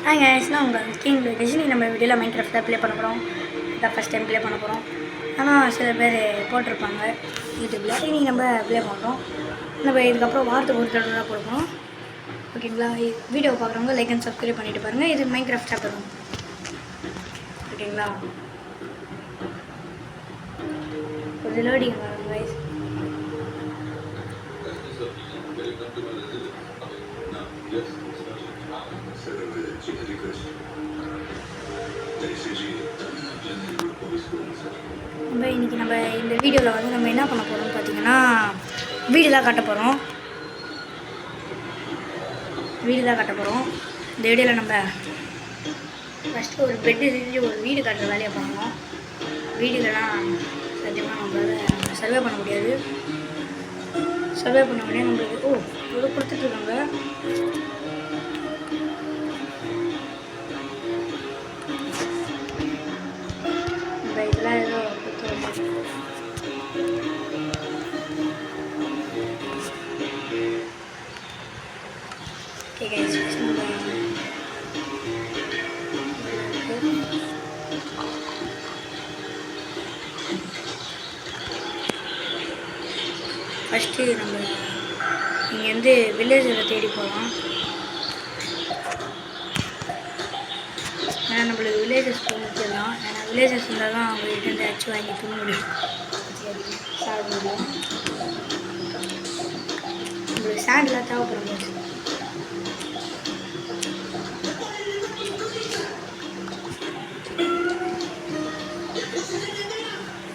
Hi guys, நான் உங்கள் king Disney நம்ம வீடியோவில் மைன்கிராஃப்ட் ப்ளே பண்ண போகிறோம். இதான் ஃபஸ்ட் டைம் ப்ளே பண்ண போகிறோம். ஆனால் சில பேர் போட்டிருப்பாங்க யூடியூப்பில். இன்றைக்கி நம்ம ப்ளே பண்ணுறோம். நம்ம இதுக்கப்புறம் வாரத்துக்கு ஒரு தடவை தான் போடுவோம். ஓகேங்களா? வீடியோ பார்க்குறவங்க லைக் அண்ட் சப்ஸ்கிரைப் பண்ணிவிட்டு பாருங்கள். இது மைன்கிராஃப்ட் சாப்டர் வரும். ஓகேங்களா? ஒரு லோடிங் வரும் கைஸ். இன்றைக்கி நம்ம இந்த வீடியோவில் வந்து நம்ம என்ன பண்ண போகிறோம்னு பார்த்தீங்கன்னா வீடு தான் காட்ட போகிறோம். இந்த வீடியோவில் நம்ம ஃபஸ்ட்டு ஒரு பெட்டு செஞ்சு ஒரு வீடு காட்டுற வேலையை பண்ணணும். வீடுலாம் சத்தியமாக நம்மளால் சர்வே பண்ண முடியாது. சர்வே பண்ண உடனே நம்மளுக்கு இவ்வளோ கொடுத்துட்ருக்காங்க. நம்ம இதெல்லாம் ஏதோ ஓகே கைஸ், ஃபஸ்ட்டு நம்ம இங்கேருந்து வில்லேஜில் தேடி போகலாம். ஏன்னா நம்மளுக்கு வில்லேஜஸ் போக முக்கியம். ஏன்னா வில்லேஜஸ் இருந்தால் தான் அவங்கள்ட்ட இருந்து அச்சு வாங்கி தூங்க முடியும், சாப்பிட முடியும். நம்மளுக்கு சேண்டெலாம் தேவைப்படும்.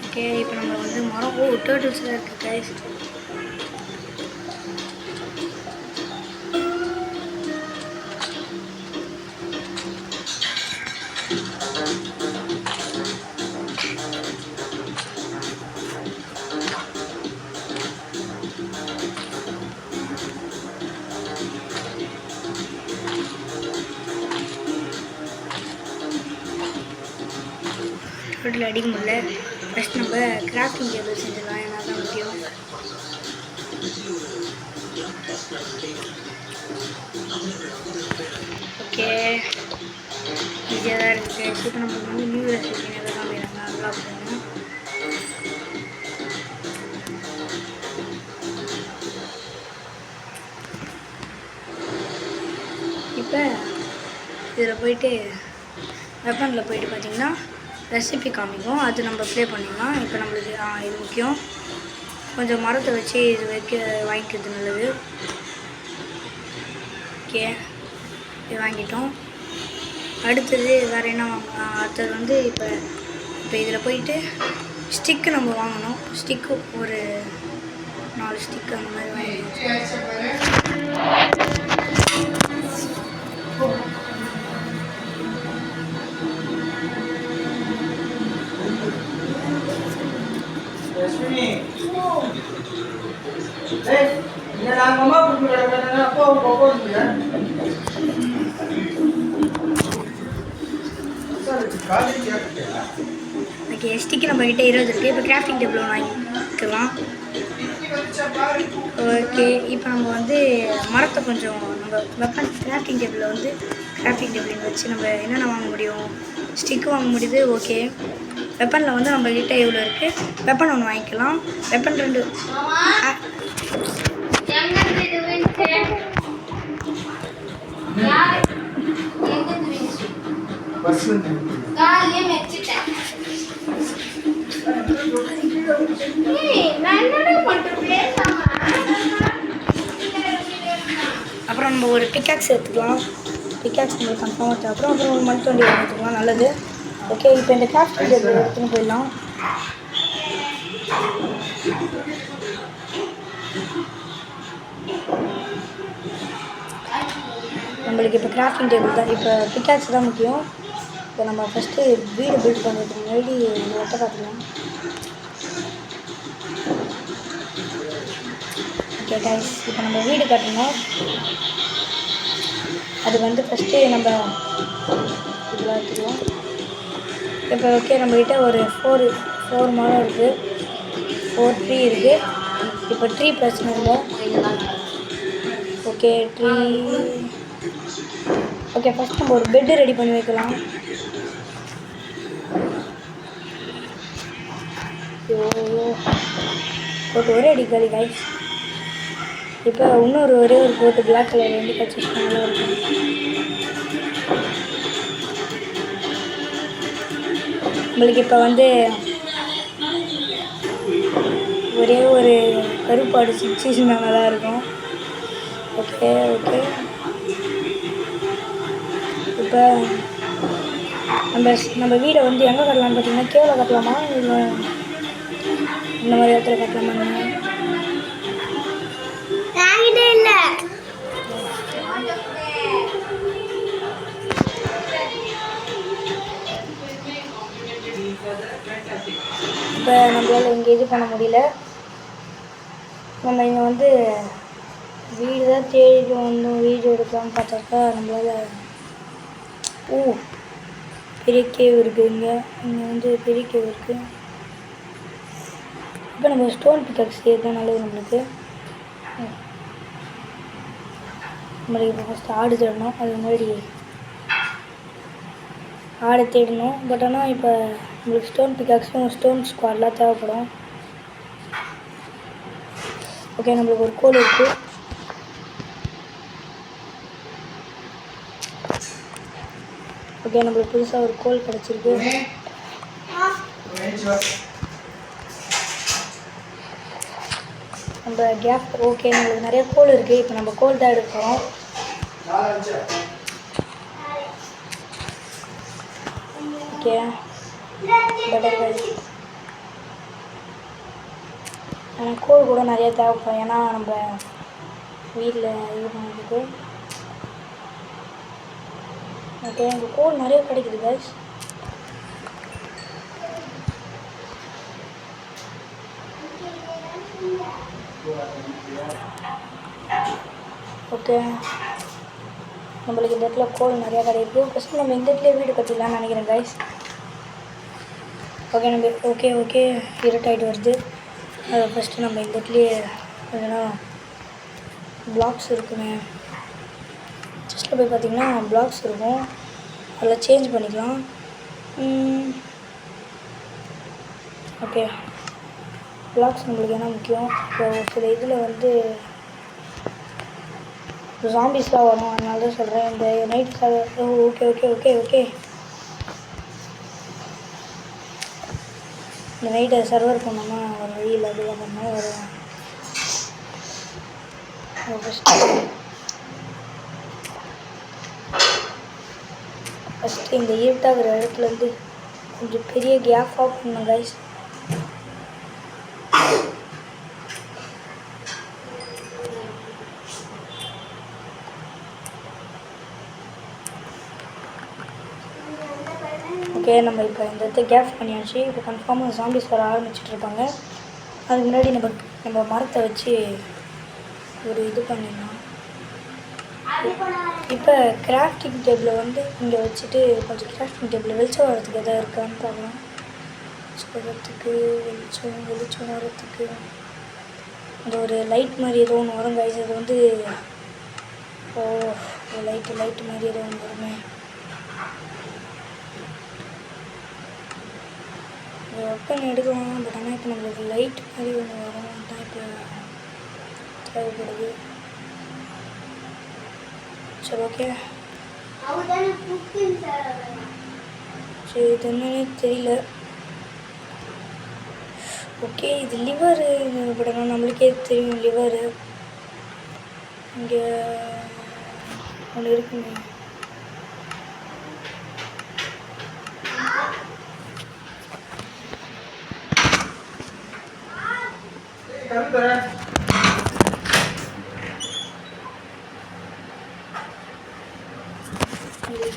ஓகே, இப்போ நம்ம வந்து மரம் டேர்ட்டில்ஸ்லாம் இருக்குது கைஸ். டோட்டல் அடிக்க முடியல. ஃபஸ்ட் நம்ம கிராஃப்டிங் டேபிள் செஞ்சிடலாம். ஏன்னா தான் முக்கியம். ஓகே, ஈஸியாக தான் இருக்குது. இப்போ நம்மளுக்கு வந்து நியூ ரெசிபி எதாவது காமிக்கிறாங்க, அதெல்லாம் போகணும். இப்போ இதில் போயிட்டு வெப்பனில் போயிட்டு பார்த்திங்கன்னா ரெசிபி காமிக்கும், அது நம்ம ப்ளே பண்ணிடலாம். இப்போ நம்மளுக்கு இது முக்கியம். கொஞ்சம் மரத்தை வச்சு இது வாங்கிக்கிறது நல்லது. ஓகே, இது வாங்கிட்டோம். அடுத்தது வேறு என்ன வாங்கலாம்? அடுத்தது வந்து இப்போ இதில் போயிட்டு ஸ்டிக்கு நம்ம வாங்கணும். ஸ்டிக்கு ஒரு 4 ஸ்டிக்கு அந்த மாதிரி வாங்கணும். ஓகே, ஸ்டிக்கு நம்மகிட்ட 20 இருக்குது. இப்போ கிராஃப்டிங் டேபிள் வாங்கிக்கலாம். ஓகே, இப்போ நம்ம வந்து மரத்தை கொஞ்சம் நம்ம வெப்பன் கிராஃப்டிங் டேபிளில் வந்து கிராஃப்டிங் டேபிள் வச்சு நம்ம என்னென்ன வாங்க முடியும்? ஸ்டிக்கு வாங்க முடியுது. ஓகே, வெப்பனில் வந்து நம்மக்கிட்ட எவ்வளோ இருக்குது? வெப்பன் ஒன்று வாங்கிக்கலாம். வெப்பன் 2 அப்புறம் நம்ம ஒரு பிக்காக்ஸ் எடுத்துக்கலாம். பிக்காக்ஸ் நம்மளுக்கு கன்ஃபார்மாக தேவைப்படும். அப்புறம் ஒரு மண் தோண்டி எடுத்துக்கலாம், நல்லது. ஓகே, இப்போ இந்த கிராஃப்டிங் டேபிள் எடுத்துன்னு போயிடலாம். நம்மளுக்கு இப்போ கிராஃப்டிங் டேபிள் தான், இப்போ பிக்காக்ஸ் தான் முக்கியம். இப்போ நம்ம ஃபஸ்ட்டு வீடு பில்ட் பண்ணுறதுக்கு முன்னாடி ஒட்ட பார்த்துக்கலாம். ஓகே கைஸ், இப்போ நம்ம வீடு கட்டணும். அது வந்து ஃபஸ்ட்டு நம்ம இதெல்லாம் எடுத்துக்கலாம். இப்போ ஓகே, நம்மகிட்ட ஒரு 4 மரம் இருக்குது, 4 ட்ரீ இருக்குது. இப்போ ட்ரீ பிரச்சனை இல்லை. ஓகே, ட்ரீ ஓகே, ஃபஸ்ட் நம்ம ஒரு பெட்டு ரெடி பண்ணி வைக்கலாம். போட்டு ஒரே அடி காலி கைஸ். இப்போ இன்னொரு ஒரே ஒரு போட்டு பிளாக் கலர் வந்து பர்ச்சேஸ் பண்ணாலும் இருக்கும். நம்மளுக்கு இப்போ வந்து ஒரே ஒரு கருப்பாடு சிச்சுவேஷன் நல்லா இருக்கும். ஓகே ஓகே, இப்போ நம்ம வீடை வந்து எங்கே கட்டலாம்னு பார்த்தீங்கன்னா, கேவல கட்டலாமா இல்லை இந்த மாதிரி இடத்துல கட்டலாமா? இல்லை, இப்போ நம்மளால் இங்கே இது பண்ண முடியல. நம்ம இங்கே வந்து வீடு தான் தேடி வந்தோம், வீடு எடுக்கலாம்னு பார்த்தாக்கா நம்மளால் பெரிய கேவ் இருக்குது. இங்கே வந்து பெரிய கேவ் இருக்குது. இப்போ நம்ம ஸ்டோன் பிக்காக்ஸ் தான் நல்லது நம்மளுக்கு. நம்மளுக்கு இப்போ ஃபஸ்ட்டு ஆடு தேடணும். அது முன்னாடி ஆடு தேடணும். பட் ஆனால் இப்போ நம்மளுக்கு ஸ்டோன் பிக்காக்ஸும் ஸ்டோன் ஸ்குவாட்லாம் தேவைப்படும். ஓகே, நம்மளுக்கு ஒரு கோல் இருக்குது. ஓகே, நம்மளுக்கு புதுசாக ஒரு கோல் கிடச்சிருக்கு. நம்ம கேப் ஓகே, நம்மளுக்கு நிறைய கோல் இருக்குது. இப்போ நம்ம கோல் தான் எடுக்கிறோம். Okay, better. ஆனால் கோல் கூட நிறையா தேவைப்படும், ஏன்னா நம்ம வீட்டில் இது பண்ணுறதுக்கு. ஓகே, எங்கள் கோல் நிறைய கிடைக்குது கைஸ். ஓகே, நம்மளுக்கு இந்த இடத்துல கோல் நிறையா கிடைக்குது. ஃபஸ்ட்டு நம்ம இந்த இடத்துல வீடு கட்டிடலான்னு நினைக்கிறேன் கைஸ். ஓகே, நம்ம ஓகே இருட்டாயிட்டு வருது. அதை ஃபஸ்ட்டு நம்ம இந்த இடத்துலையே எதனா பிளாக்ஸ் இருக்குமே, ஜஸ்ட்டில் போய் பார்த்திங்கன்னா பிளாக்ஸ் இருக்கும், அதில் சேஞ்ச் பண்ணிக்கலாம். ஓகே, பிளாக்ஸ் நம்மளுக்கு என்ன முக்கியம். இப்போ சில இதில் வந்து ஜாம்பிஸ்லாம் வரும், அதனால தான் சொல்கிறேன். இந்த நைட் ஓகே இந்த நைட்டை சர்வர் பண்ணோம்னா ஒரு வழியில் அதுதான் பண்ணால் வரும். ஃபஸ்ட்டு இந்த இருட்டாகிற இடத்துலேருந்து கொஞ்சம் பெரிய கேப்பாக பண்ணணும் கைஸ். ஓகே, நம்ம இப்போ இந்த இடத்த கேப் பண்ணியாச்சு. இப்போ கன்ஃபார்மாக ஜாம்பிஸ் வர ஆரம்பிச்சிட்ருப்பாங்க. அதுக்கு முன்னாடி நம்ம மரத்தை வச்சு ஒரு இது பண்ணிடலாம். இப்போ கிராஃப்டிங் டேபிளை வந்து இங்கே வச்சுட்டு கொஞ்சம் கிராஃப்டிங் டேபிள் வெளிச்சம் வரத்துக்கு எதாவது இருக்கான்னு பார்க்கலாம். வரத்துக்கு வெளிச்சம் வரத்துக்கு அந்த ஒரு லைட் மாதிரி ஏதோ ஒன்று வரும் கைஸ். அது வந்து லைட்டு மாதிரி ஏதோ ஒன்று வருமே. வெப்பன் எடுக்கலாம், பட் ஆனால் இப்போ நம்மளுக்கு லைட் மாதிரி ஒன்று வரும், அதுதான் இப்போ தேவைப்படுது. சரி ஓகே, சரி இது என்னன்னே தெரியல. ஓகே, இது லிவரு, பட் ஆனால் நம்மளுக்கே தெரியும் லிவரு இங்கே ஒன்று இருக்குங்க.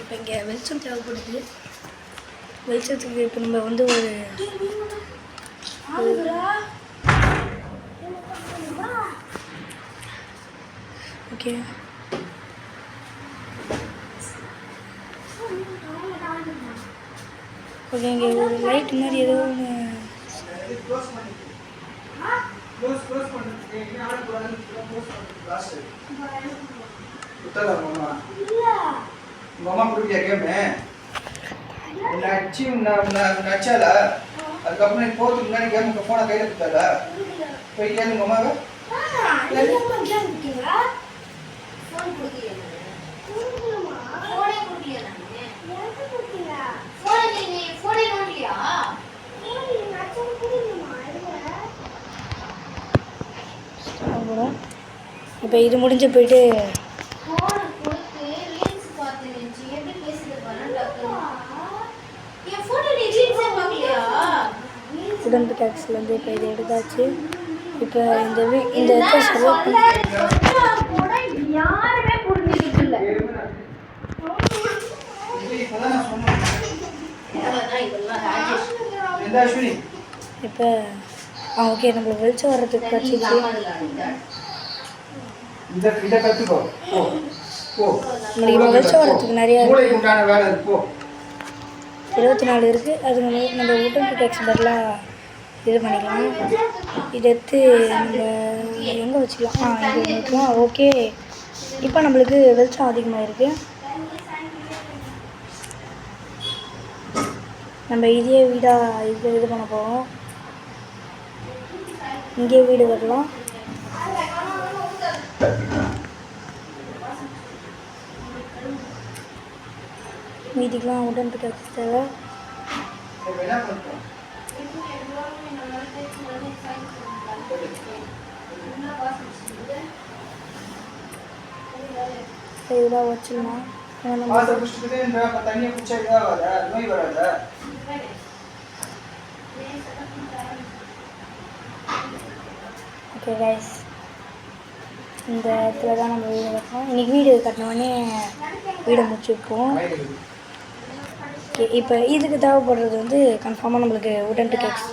இப்போ இங்கே வெளிச்சம் தேவைப்படுது. வெளிச்சத்துக்கு இப்போ நம்ம வந்து ஒரு ஓகே ஓகே இங்கே ஒரு லைட் மாதிரி ஏதோ ஒன்று உங்கள் அம்மா கொடுக்கலையா கேமு உன்னை அடிச்சு உன்னை அடிச்சால அதுக்கப்புறம் நீ போகிறதுக்கு முன்னாடி கேமுக்கு ஃபோனை கையில் கொடுத்தால போய் கேளு உங்கள் அம்மாவை இப்போ இது முடிஞ்சு போயிட்டு உடம்பு டேக்ஸ்லேருந்து இப்போ இது எடுத்தாச்சு. இப்போ இந்த இடத்த செலவு யாருமே புரிஞ்சுக்கிட்டு இல்லை. இப்போ ஓகே நம்மளுக்கு வெளிச்சம் வர்றதுக்கு கிடச்சிச்சு. நம்மளுக்கு இப்போ வெளிச்சம் வர்றதுக்கு நிறையா 24 இருக்குது. அது நம்ம உடன் டேக்ஸ் பதிலாக இது பண்ணிக்கலாம். இதை எடுத்து நம்ம எங்கே வச்சுக்கலாம்? இங்கே வைக்கலாம். ஓகே, இப்போ நம்மளுக்கு வெளிச்சம் அதிகமாக இருக்குது. நம்ம இதே வீடாக இது பண்ண போகிறோம். இங்கே வீடு வரலாம். மீதிக்கெலாம் உடன் டேக்ஸ் தேவை. இதெல்லாம் வச்சுக்கலாம். ஓகே கைஸ், இந்த இடத்துல தான் நம்ம வீடு கட்டணும். இன்றைக்கி வீடு கட்டினோடனே வீடை முடிச்சுருப்போம். ஓகே, இப்போ இதுக்கு தேவைப்படுறது வந்து கன்ஃபார்மாக நம்மளுக்கு உடன் டேக்ஸ்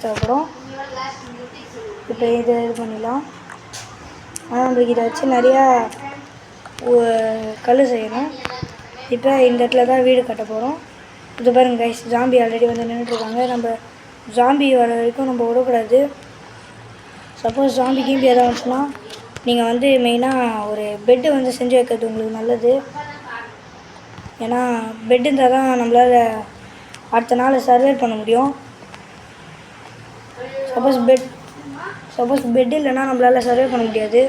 தேவைப்படும். இப்போ இது பண்ணிடலாம். ஆனால் நம்மளுக்கு இதை வச்சு நிறையா கல் செய்யணும். இப்போ இந்த இடத்துல தான் வீடு கட்ட போகிறோம். இது பாருங்க கைஸ், ஜாம்பி ஆல்ரெடி வந்து நின்றுட்டுருக்காங்க. நம்ம ஜாம்பி வர வரைக்கும் நம்ம விடக்கூடாது. சப்போஸ் ஜாம்பி கீம்பி எதாவது வந்துச்சுன்னா நீங்கள் வந்து மெயினாக ஒரு பெட்டு வந்து செஞ்சு வைக்கிறது உங்களுக்கு நல்லது. ஏன்னா பெட் இருந்தால் தான் நம்மளால் அடுத்த நாள் சர்வே பண்ண முடியும். சப்போஸ் பெட் இல்லைன்னா நம்மளால் சர்வே பண்ண முடியாது.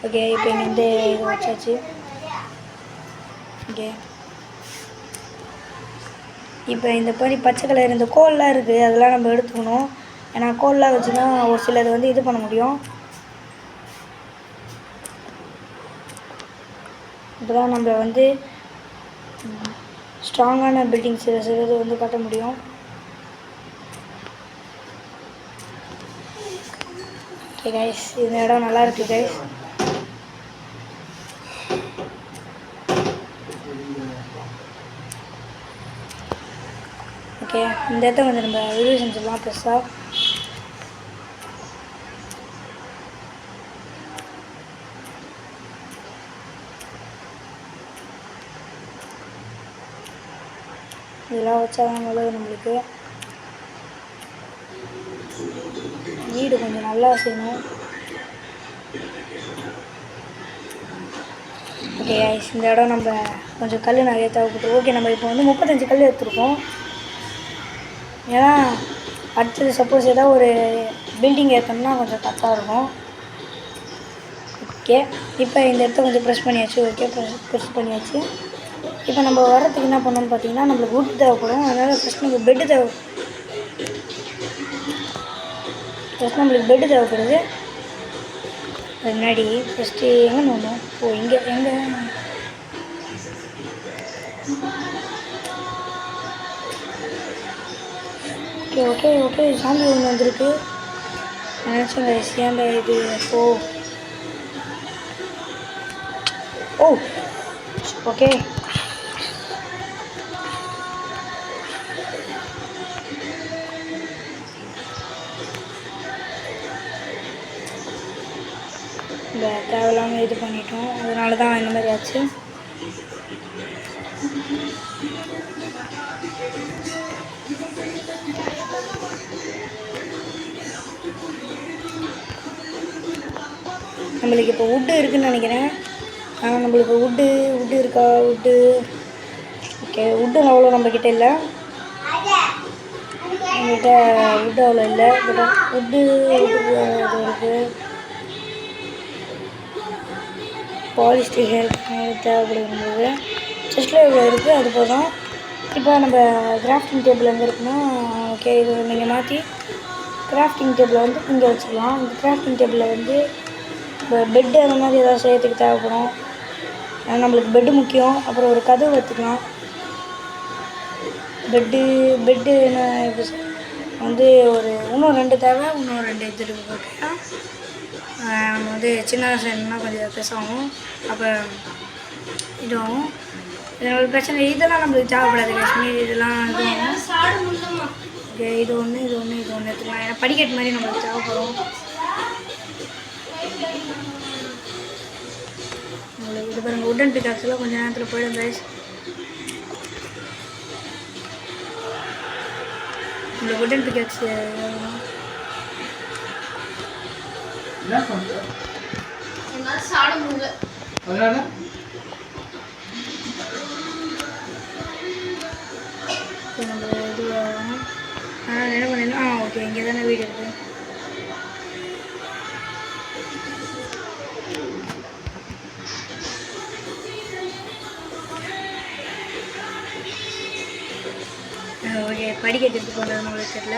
ஓகே, இப்போ இங்கே வந்து இது வச்சாச்சு. ஓகே, இப்போ இந்த மாதிரி பச்சை கலர் இந்த கோல்லாம் இருக்குது, அதெல்லாம் நம்ம எடுத்துக்கணும். ஏன்னா கோல்லாம் வச்சுன்னா ஒரு சிலது வந்து இது பண்ண முடியும். இப்போதான் நம்ம வந்து ஸ்ட்ராங்கான பில்டிங்ஸ் சிலது வந்து கட்ட முடியும். ஓகே கைஸ், இந்த இடம் நல்லா இருக்குது கைஸ். ஓகே, இந்த இடத்த வந்து நம்ம வீடியோ செஞ்சிடலாம் பெருசாக. இதெல்லாம் வச்சா தான் நல்லது நம்மளுக்கு. வீடு கொஞ்சம் நல்லா செய்யணும். ஓகே ஐஸ், இந்த இடம் நம்ம கொஞ்சம் கல் நிறைய தேவைப்பட்டு. ஓகே, நம்ம இப்போ வந்து 35 கல் எடுத்துருக்கோம். ஏன்னா அடுத்தது சப்போஸ் ஏதாவது ஒரு பில்டிங் ஏற்றோம்னா கொஞ்சம் கரெக்டாக இருக்கும். ஓகே, இப்போ இந்த இடத்த கொஞ்சம் ப்ரெஸ் பண்ணியாச்சு. ஓகே, ப்ரெஸ் பண்ணியாச்சு. இப்போ நம்ம வரத்துக்கு என்ன பண்ணணும்னு பார்த்தீங்கன்னா நம்மளுக்கு வுட் தேவைப்படும். அதனால் ஃபஸ்ட் நம்மளுக்கு பெட்டு தேவைப்படுது. அது முன்னாடி ஃபஸ்ட்டு எங்கே நோண்டணும்? இங்கே எங்கே? ஓகே ஓகே ஓகே, சாமி ஒன்று வந்திருக்கு. நினச்சேங்க ஏன்டா இது. ஓ ஓகே, இந்த தேவையில்லாமல் இது பண்ணிட்டோம். அதனால தான் இந்த மாதிரி ஆச்சு. நம்மளுக்கு இப்போ வுட்டு இருக்குதுன்னு நினைக்கிறேன். ஆனால் நம்மளுக்கு வுட்டு இருக்கா? ஓகே, வுட்டு அவ்வளோ நம்மக்கிட்ட இல்லை. நம்மகிட்ட வுட்டு அவ்வளோ இல்லை. பட் வுட்டு இருக்குது. பாலிஸ்டர் தேவைப்படுது நம்மளுக்கு. செஸ்ட்டில் இவ்வளோ இருக்குது, அது போதும். இப்போ நம்ம கிராஃப்டிங் டேபிள் எங்கே இருக்குன்னா, ஓகே, இது நீங்கள் மாற்றி கிராஃப்டிங் டேபிளை வந்து இங்கே வச்சுக்கலாம். இந்த கிராஃப்டிங் டேபிளில் வந்து இப்போ பெட்டு அந்த மாதிரி ஏதாவது செய்யறதுக்கு தேவைப்படும். நம்மளுக்கு பெட்டு முக்கியம். அப்புறம் ஒரு கதவு வச்சுக்கலாம். பெட்டு என்ன வந்து ஒரு இன்னும் 2 தேவை. இன்னும் 2 எடுத்துகிட்டு போட்டோம்னா நம்ம வந்து சின்ன செய்யணும்னா கொஞ்சம் பெருசாகும். அப்போ இதுவும் இதோட பிரச்சனை. இதெல்லாம் நம்மளுக்கு தேவைப்படாது காஷ்மீர். இதெல்லாம் இதுவும் ஓகே. இது ஒன்று எடுத்துக்கலாம். ஏன்னா படிக்கட்டு மாதிரி நம்மளுக்கு தேவைப்படும். நம்மளுக்கு இது பாருங்கள், உட்டன் பிக்காக்ஸ்லாம் கொஞ்சம் நேரத்தில் போயிடும் கைஸ். நம்மளுக்கு உட்டன் பிக்காக்ஸ் என்ன பண்ணுற? என்னால் சாட முடியல. அதனால நம்ம இது ஆனால் என்ன பண்ணிடலாம். ஓகே, இங்கே தானே வீடு இருக்குது. ஓகே, படிக்கட்டு எடுத்து போகிறது நம்மளுக்கு தெரியல.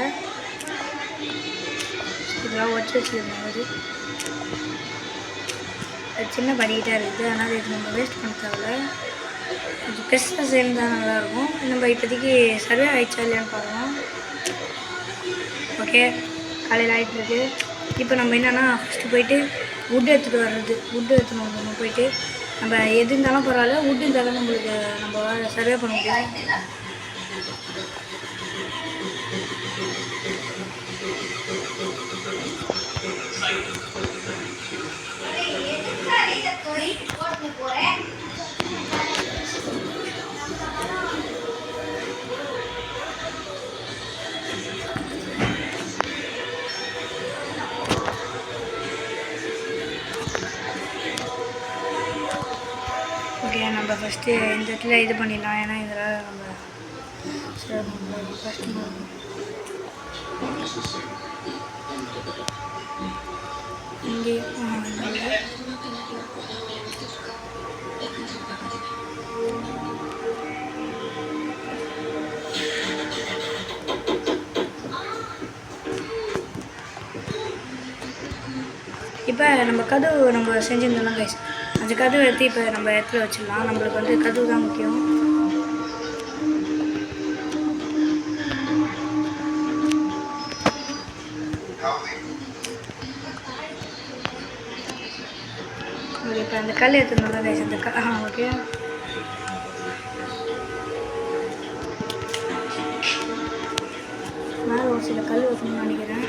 இதெல்லாம் ஒச்சு வச்சுருந்தோம். அது சின்ன படிக்கிட்டாக இருக்குது. அதனால் இது நம்ம வேஸ்ட் பண்ண தேவையில்ல. கொஞ்சம் பெருசாக சேர்ந்தால் நல்லாயிருக்கும். நம்ம இப்போதைக்கு சர்வே ஆகிடுச்சா இல்லையான்னு பார்க்கலாம். ஓகே, காலையில் ஆகிட்டுருக்கு. இப்போ நம்ம என்னென்னா ஃபஸ்ட்டு போயிட்டு வுட்டு எடுத்துகிட்டு வரணும். போயிட்டு நம்ம எது இருந்தாலும் பரவாயில்ல, வுட்டு இருந்தாலும் நம்மளுக்கு நம்ம சர்வே பண்ண முடியும். ஓகே, நம்ம ஃபஸ்ட்டு இந்த இடத்துல இது பண்ணிடலாம். ஏன்னா இதில் நம்ம கஷ்டமாக இருக்கும். இங்கே இப்போ நம்ம கதவு நம்ம செஞ்சுருந்தோம்னா கைஸ், அந்த கதவு எடுத்து இப்போ நம்ம இடத்துல வச்சிடலாம். நம்மளுக்கு வந்து கதவு தான் முக்கியம். இப்போ அந்த கல் எடுத்துருந்தோம்னா கைஸ், அந்த ஓகே. மேலே ஒரு சில கல் வைக்கணும்னு நினைக்கிறேன்.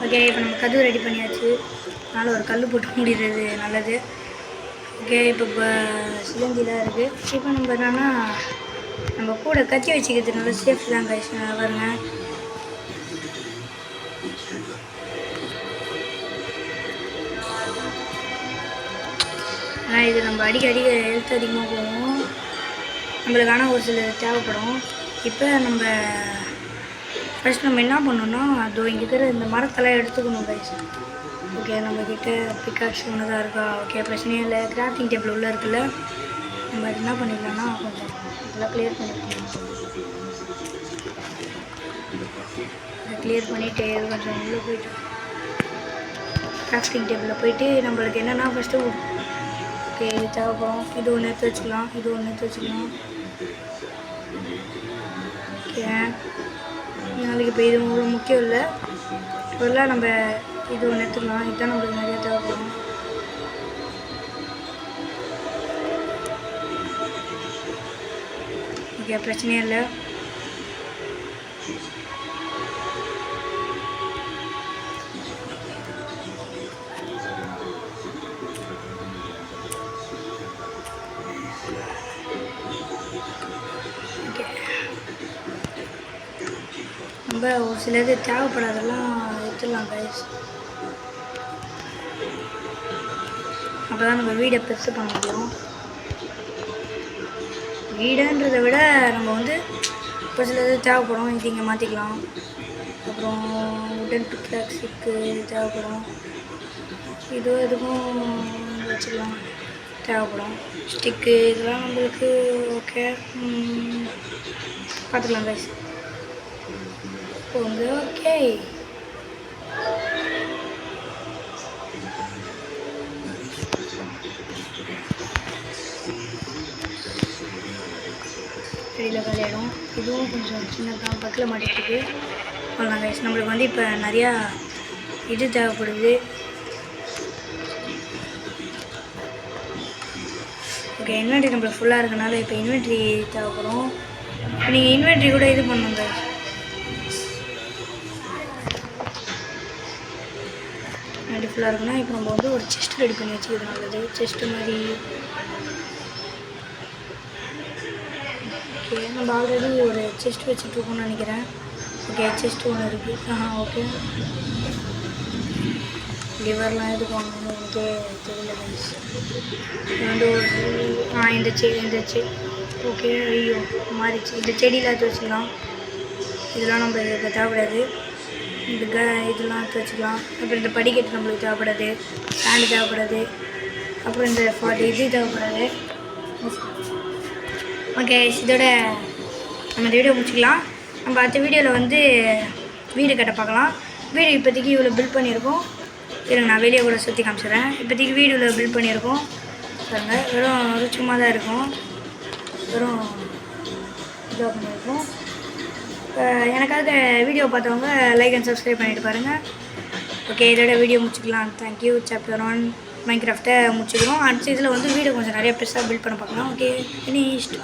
ஓகே, இப்போ நம்ம கதவு ரெடி பண்ணியாச்சு. அதனால் ஒரு கல் போட்டு முடிகிறது நல்லது. ஓகே, இப்போ சிலந்திலாம் இருக்குது. இப்போ நம்ம என்னென்னா நம்ம கூட கத்தி வச்சுக்கிறது நல்லா சேஃப் தான் கைஸ். பாருங்க, ஆனால் இது நம்ம அடிக்கடி ஹெல்த் அதிகமாக போகும் நம்மளுக்கு. ஆனால் ஒரு சில தேவைப்படும். இப்போ நம்ம ஃபஸ்ட் நம்ம என்ன பண்ணணும்னா, அதோ இங்கே இருக்கிற இந்த மரத்தெல்லாம் எடுத்துக்கணும் கைஸ். ஓகே, நம்மக்கிட்ட பிக்காக்ஸ் ஒன்று தான் இருக்கா? ஓகே, பிரச்சனையே இல்லை. கிராஃப்டிங் டேபிள் உள்ளே இருக்குல்ல, நம்ம அது என்ன பண்ணிக்கலாம்னா கொஞ்சம் இதெல்லாம் கிளியர் பண்ணிக்கலாம். அதை கிளியர் பண்ணிவிட்டு கொஞ்சம் உள்ளே போய்ட்டு கிராஃப்டிங் டேபிளில் போயிட்டு நம்மளுக்கு என்னென்னா ஃபஸ்ட்டு ஓகே இது தேவைப்படும். இது ஒன்று எடுத்து வச்சுக்கலாம். ஓகே, நாளைக்கு இப்போ இது ஒரு முக்கியம் இல்லை. இப்போல்லாம் நம்ம இது ஒன்று எடுத்துக்கலாம். இதுதான் நம்மளுக்கு நிறையா தேவைப்படும். ஓகே, பிரச்சனையே இல்லை. ஓகே, நம்ம ஒரு சிலது தேவைப்படாதெல்லாம் எடுத்துடலாம் கைஸ். அப்போ தான் நம்ம வீடை பெருசு பண்ண முடியும். வீடுன்றதை விட நம்ம வந்து ஒரு சிலது தேவைப்படும், இது இங்கே மாற்றிக்கலாம். அப்புறம் உடன் பிக்ஸுக்கு தேவைப்படும், இதுக்கும் வச்சுக்கலாம், தேவைப்படும். ஸ்டிக்கு இதெல்லாம் நம்மளுக்கு ஓகே பார்த்துக்கலாம் கைஸ். வந்து ஓகே, வெளியில் விளையாடும். இதுவும் கொஞ்சம் சின்னதாக பக்கில் மாட்டிகிட்டு அவ்வளோதான் கைஸ். நம்மளுக்கு வந்து இப்போ நிறையா இது தேவைப்படுது. ஓகே, இன்வென்ட்ரி நம்மளுக்கு ஃபுல்லாக இருக்கனால இப்போ இன்வென்ட்ரி தேவைப்படும். நீங்கள் இன்வென்ட்ரி கூட இது பண்ணுங்க. இன்வென்ட்ரி ஃபுல்லாக இருக்குன்னா இப்போ நம்ம வந்து ஒரு செஸ்ட் ரெடி பண்ணி வச்சுக்கிறது நல்லது. செஸ்ட்டு மாதிரி ஓகே, நம்ம ஆல்ரெடி ஒரு செஸ்ட் வச்சுட்ருக்கோம்னு நினைக்கிறேன். ஓகே, செஸ்ட் ஒன்று இருக்குது. ஓகே, லிவர்லாம் எதுக்கு வாங்கணும்னு எனக்கே தெரியல கைஸ். இது வந்து ஒரு இந்த ஓகே, ஐயோ மாறிச்சு. இந்த செடியில் எடுத்து வச்சுக்கலாம். இதெல்லாம் நம்ம இப்போ தேவைப்படாது. இந்த இதெல்லாம் எடுத்து வச்சுக்கலாம். அப்புறம் இந்த படிக்கட்டு நம்மளுக்கு தேவைப்படாது, ஸ்டாண்டு தேவைப்படாது. அப்புறம் இந்த 40 இது தேவைப்படாது. ஓகே, இதோட நம்ம இந்த வீடியோ முடிச்சுக்கலாம். நம்ம அடுத்த வீடியோவில் வந்து வீடு கட்ட பார்க்கலாம். வீடு இப்போதைக்கு இவ்வளோ பில்ட் பண்ணியிருக்கோம். இருங்க, நான் வெளியே கூட சுற்றி காமிச்சிடுறேன். இப்போதைக்கு வீடு இவ்வளோ பில்ட் பண்ணியிருக்கோம் பாருங்கள். வெறும் சும்மா தான் இருக்கும், வெறும் இதாக பண்ணியிருக்கோம். எனக்காக வீடியோ பார்த்தவங்க லைக் அண்ட் சப்ஸ்கிரைப் பண்ணிவிட்டு பாருங்கள். ஓகே, இதோட வீடியோ முடிச்சுக்கலாம். தேங்க்யூ. சாப்டர் 1 மைன்கிராஃப்ட்டை முடிச்சுக்கிறோம். அடுத்த இதில் வந்து வீடு கொஞ்சம் நிறைய பெருசாக பில்ட் பண்ண பார்க்கலாம். Okay, finished.